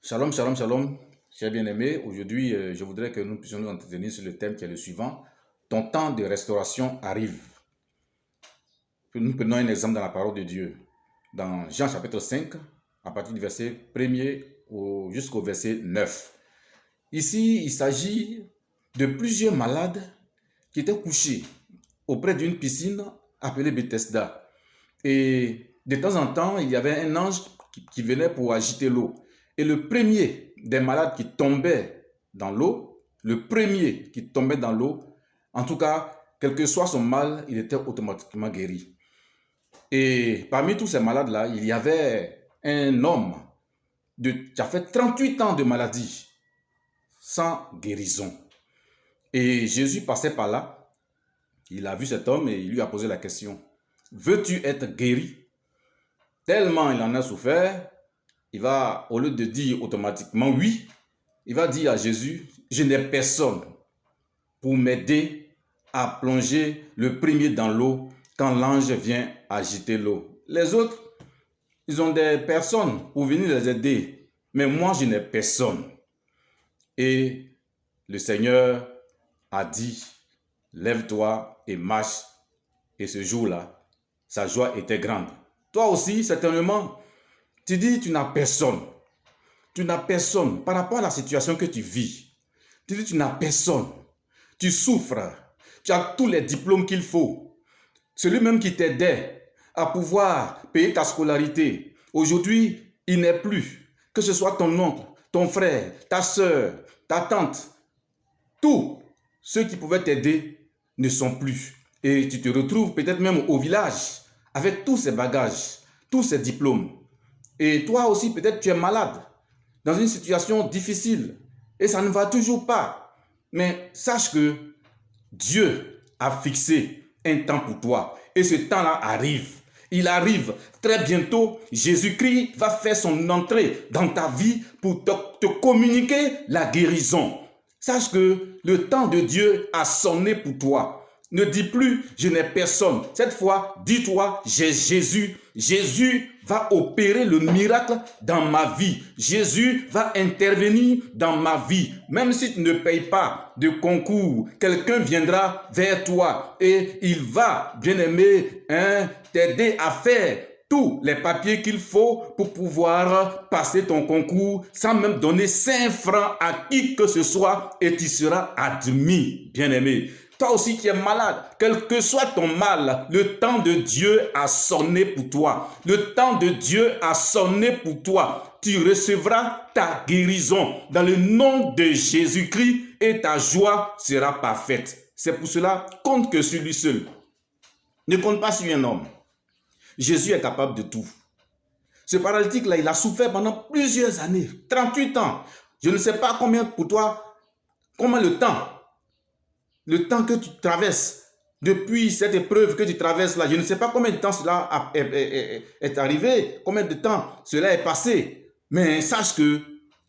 Shalom, shalom, shalom, chers bien-aimés. Aujourd'hui, je voudrais que nous puissions nous entretenir sur le thème qui est le suivant. Ton temps de restauration arrive. Nous prenons un exemple dans la parole de Dieu. Dans Jean chapitre 5, à partir du verset 1er jusqu'au verset 9. Ici, il s'agit de plusieurs malades qui étaient couchés auprès d'une piscine appelée Bethesda. Et de temps en temps, il y avait un ange qui venait pour agiter l'eau. Et le premier des malades qui tombait dans l'eau, en tout cas, quel que soit son mal, il était automatiquement guéri. Et parmi tous ces malades-là, il y avait un homme qui a fait 38 ans de maladie sans guérison. Et Jésus passait par là, il a vu cet homme et il lui a posé la question, « Veux-tu être guéri ?» Tellement il en a souffert, il va, au lieu de dire automatiquement oui, il va dire à Jésus, je n'ai personne pour m'aider à plonger le premier dans l'eau quand l'ange vient agiter l'eau. Les autres, ils ont des personnes pour venir les aider, mais moi je n'ai personne. Et le Seigneur a dit, lève-toi et marche. Et ce jour-là, sa joie était grande. Toi aussi, certainement, tu dis tu n'as personne. Tu n'as personne par rapport à la situation que tu vis. Tu dis tu n'as personne. Tu souffres. Tu as tous les diplômes qu'il faut. Celui même qui t'aidait à pouvoir payer ta scolarité, aujourd'hui, il n'est plus. Que ce soit ton oncle, ton frère, ta soeur, ta tante, tous ceux qui pouvaient t'aider ne sont plus. Et tu te retrouves peut-être même au village avec tous ces bagages, tous ces diplômes. Et toi aussi, peut-être tu es malade, dans une situation difficile, et ça ne va toujours pas. Mais sache que Dieu a fixé un temps pour toi, et ce temps-là arrive. Il arrive très bientôt. Jésus-Christ va faire son entrée dans ta vie pour te communiquer la guérison. Sache que le temps de Dieu a sonné pour toi. Ne dis plus, je n'ai personne. Cette fois, dis-toi, j'ai Jésus. Jésus va opérer le miracle dans ma vie. Jésus va intervenir dans ma vie. Même si tu ne payes pas de concours, quelqu'un viendra vers toi et il va, bien-aimé, t'aider à faire tous les papiers qu'il faut pour pouvoir passer ton concours sans même donner 5 francs à qui que ce soit et tu seras admis, bien-aimé. Toi aussi qui es malade, quel que soit ton mal, le temps de Dieu a sonné pour toi. Le temps de Dieu a sonné pour toi. Tu recevras ta guérison dans le nom de Jésus-Christ et ta joie sera parfaite. C'est pour cela, compte que sur lui seul. Ne compte pas sur un homme. Jésus est capable de tout. Ce paralytique-là, il a souffert pendant plusieurs années, 38 ans. Je ne sais pas combien pour toi, combien le temps que tu traverses, depuis cette épreuve que tu traverses là, je ne sais pas combien de temps cela est arrivé, combien de temps cela est passé. Mais sache que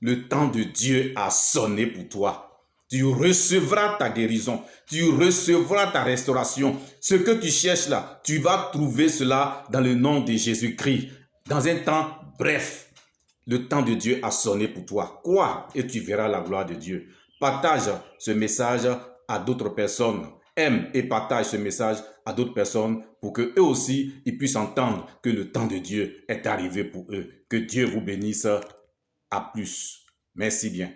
le temps de Dieu a sonné pour toi. Tu recevras ta guérison, tu recevras ta restauration. Ce que tu cherches là, tu vas trouver cela dans le nom de Jésus-Christ. Dans un temps bref, le temps de Dieu a sonné pour toi. Crois et tu verras la gloire de Dieu. Partage ce message à d'autres personnes. Aime et partage ce message à d'autres personnes pour que eux aussi ils puissent entendre que le temps de Dieu est arrivé pour eux. Que Dieu vous bénisse. À plus. Merci bien.